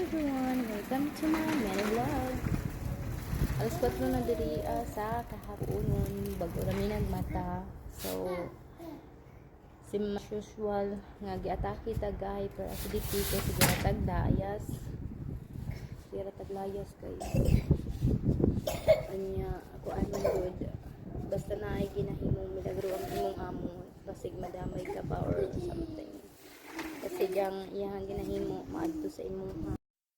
everyone! Welcome to my mini vlog. Alas 4 na diri sa kahaponon bago rami nagmata. So sim as usual nga giatake tagay per acidity ko siguro taglayas. Siguro taglayas kay anya ako ano good. Basta na ay ginahimong milagro ang imong amo pasig madamay ka pa or something. Kasi diyang iyang ginahimo maadto sa imong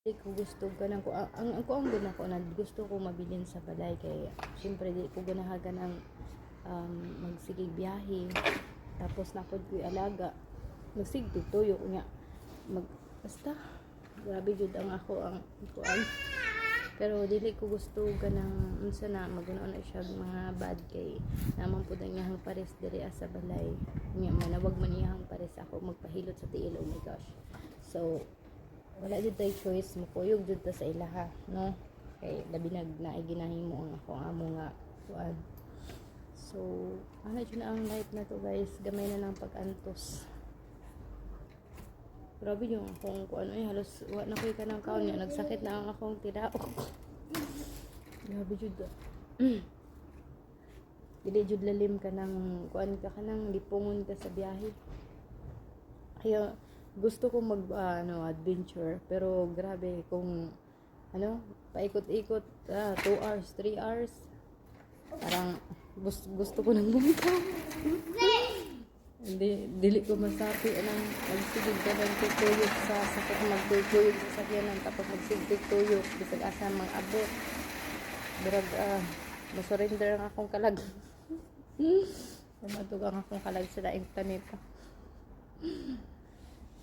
di ko gusto ganang ko ang guna ko na gusto ko mabilin sa balay kay syempre di ko ganahagan ang magsigig biyahe tapos napod ko alaga magsigig tuyo nya basta grabe jud ang ako ang kuan pero dili ko gusto ganang unsa na magunaon na siya mga bad kay naman pud ang iyang pares diri sa balay nya manawag man iyang pares ako magpahilot sa tiil. Oh my gosh, so wala jud tay choice mo kuyog jud ta sa ilaha no kay labi naay ginahimo ang ako amo nga kuan. So ano jud na ang life na to guys, gamay na lang pag-antos. Grabe yung akong kuan ay halos wa na koy kanang kaon nya nagsakit na ang akong tidaok. Grabe jud. Dili jud lalim ka nang kuan ka kanang lipungon ka sa biyahe. Kaya gusto ko mag adventure pero grabe kung paikot-ikot 2 hours 3 hours parang gusto ko nang bumitaw. Dili ko masapi anang magsigig ka ng tutuyok sa sakit magtutuyok sa sakyanan tapos magsigig tuyok bisag asa mang abot birag masurrender ang akong kalag. Matug ang akong kalag sa daing planeta.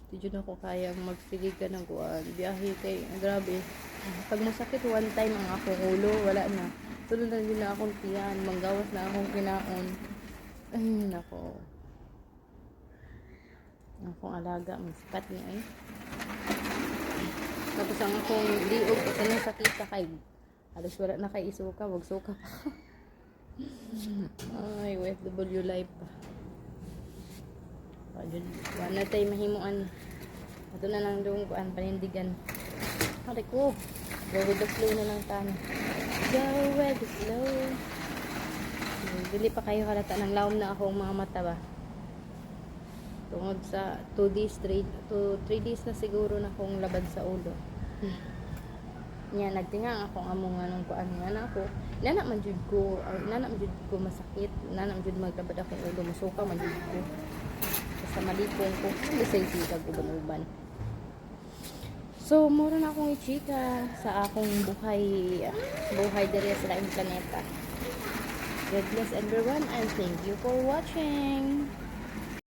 Di dyan ako kayang magsigig ka ng kuan biyahe kay grabe pag masakit one time ang akong ulo wala na tulad na din na akong tiyan manggawas na akong kinaon ay nako akong alaga masikat niya eh tapos ang akong liog kasi nang sakit ka kay halos wala na kay isuka wag suka pa. Ay OFW life pa. Wala tayo mahimuan. Ito na lang doon kuan panindigan. Ari ko. Go with the flow na lang tan. Go with the flow. Dili pa kayo halata ng lawom na akong mga mata ba. Tungod sa 2 days, 3 days na siguro na akong labad sa ulo. Nya nagtinga akong among anong kuan nga na ako. Nana man jud ko masakit. Nana man jud maglabad akong ulo masuka man jud ko. Sa malipong ko bisay sigag uban-uban. So mura na akong ichika sa akong buhay diri sa laing planeta. God bless everyone and thank you for watching.